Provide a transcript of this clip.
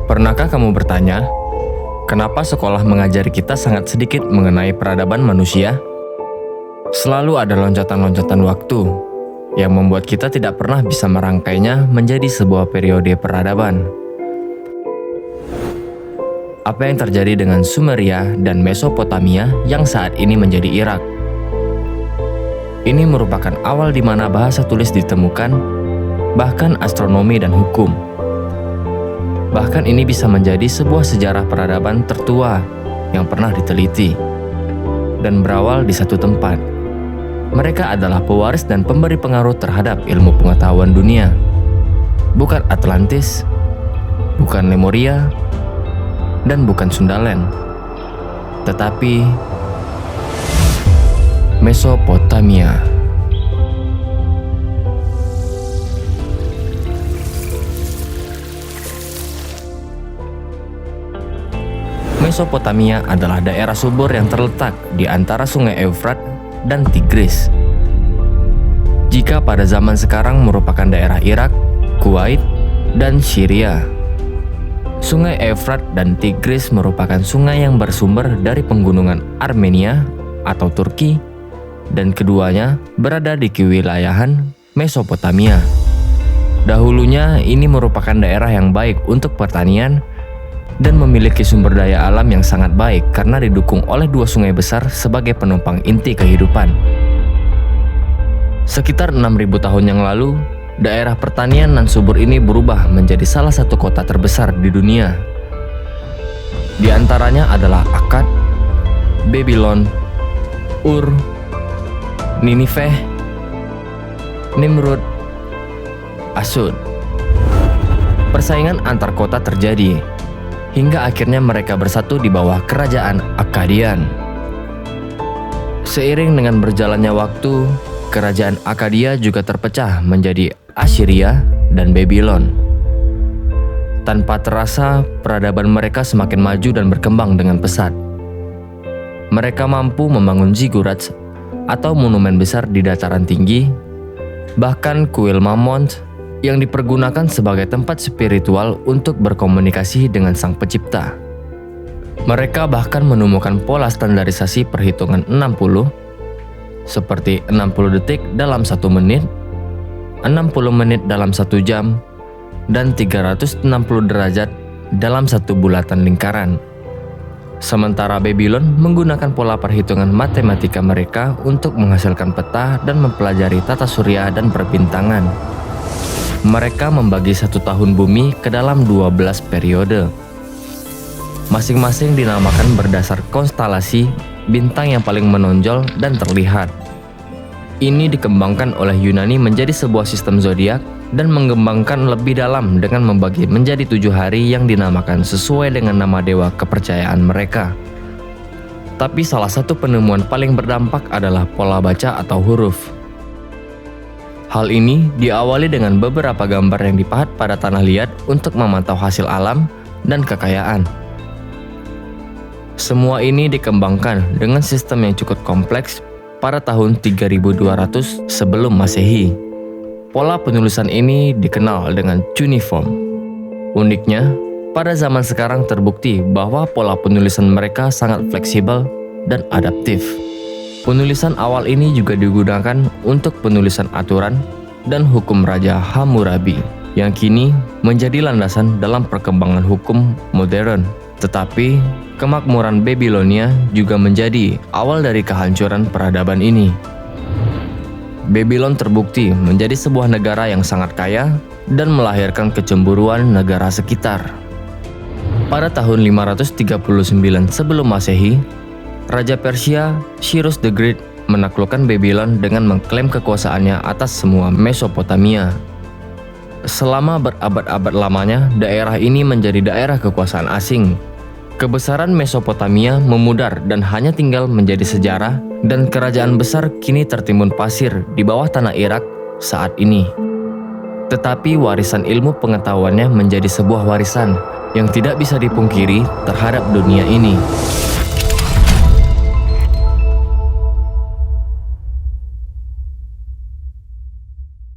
Pernahkah kamu bertanya, kenapa sekolah mengajari kita sangat sedikit mengenai peradaban manusia? Selalu ada loncatan-loncatan waktu yang membuat kita tidak pernah bisa merangkainya menjadi sebuah periode peradaban. Apa yang terjadi dengan Sumeria dan Mesopotamia yang saat ini menjadi Irak? Ini merupakan awal di mana bahasa tulis ditemukan, bahkan astronomi dan hukum. Bahkan ini bisa menjadi sebuah sejarah peradaban tertua yang pernah diteliti dan berawal di satu tempat. Mereka adalah pewaris dan pemberi pengaruh terhadap ilmu pengetahuan dunia. Bukan Atlantis, bukan Lemuria, dan bukan Sundaland, tetapi Mesopotamia. Mesopotamia adalah daerah subur yang terletak di antara Sungai Efrat dan Tigris. Jika pada zaman sekarang merupakan daerah Irak, Kuwait, dan Syria. Sungai Efrat dan Tigris merupakan sungai yang bersumber dari penggunungan Armenia atau Turki, dan keduanya berada di kewilayahan Mesopotamia. Dahulunya ini merupakan daerah yang baik untuk pertanian dan memiliki sumber daya alam yang sangat baik karena didukung oleh dua sungai besar sebagai penopang inti kehidupan. Sekitar 6.000 tahun yang lalu, daerah pertanian nan subur ini berubah menjadi salah satu kota terbesar di dunia. Di antaranya adalah Akkad, Babylon, Ur, Nineveh, Nimrud, Asud. Persaingan antar kota terjadi hingga akhirnya mereka bersatu di bawah kerajaan Akkadian. Seiring dengan berjalannya waktu, kerajaan Akkadia juga terpecah menjadi Assyria dan Babylon. Tanpa terasa, peradaban mereka semakin maju dan berkembang dengan pesat. Mereka mampu membangun ziggurats atau monumen besar di dataran tinggi, bahkan kuil Mamont yang dipergunakan sebagai tempat spiritual untuk berkomunikasi dengan Sang Pencipta. Mereka bahkan menemukan pola standarisasi perhitungan 60, seperti 60 detik dalam 1 menit, 60 menit dalam 1 jam, dan 360 derajat dalam 1 bulatan lingkaran. Sementara Babylon menggunakan pola perhitungan matematika mereka untuk menghasilkan peta dan mempelajari tata surya dan perbintangan. Mereka membagi 1 tahun bumi ke dalam 12 periode. Masing-masing dinamakan berdasar konstelasi bintang yang paling menonjol dan terlihat. Ini dikembangkan oleh Yunani menjadi sebuah sistem zodiak dan mengembangkan lebih dalam dengan membagi menjadi 7 hari yang dinamakan sesuai dengan nama dewa kepercayaan mereka. Tapi salah satu penemuan paling berdampak adalah pola baca atau huruf. Hal ini diawali dengan beberapa gambar yang dipahat pada tanah liat untuk memantau hasil alam dan kekayaan. Semua ini dikembangkan dengan sistem yang cukup kompleks pada tahun 3200 sebelum Masehi. Pola penulisan ini dikenal dengan cuneiform. Uniknya, pada zaman sekarang terbukti bahwa pola penulisan mereka sangat fleksibel dan adaptif. Penulisan awal ini juga digunakan untuk penulisan aturan dan hukum Raja Hammurabi yang kini menjadi landasan dalam perkembangan hukum modern. Tetapi, kemakmuran Babilonia juga menjadi awal dari kehancuran peradaban ini. Babylon terbukti menjadi sebuah negara yang sangat kaya dan melahirkan kecemburuan negara sekitar. Pada tahun 539 sebelum Masehi, Raja Persia, Cyrus the Great, menaklukkan Babylon dengan mengklaim kekuasaannya atas semua Mesopotamia. Selama berabad-abad lamanya, daerah ini menjadi daerah kekuasaan asing. Kebesaran Mesopotamia memudar dan hanya tinggal menjadi sejarah, dan kerajaan besar kini tertimbun pasir di bawah tanah Irak saat ini. Tetapi warisan ilmu pengetahuannya menjadi sebuah warisan yang tidak bisa dipungkiri terhadap dunia ini.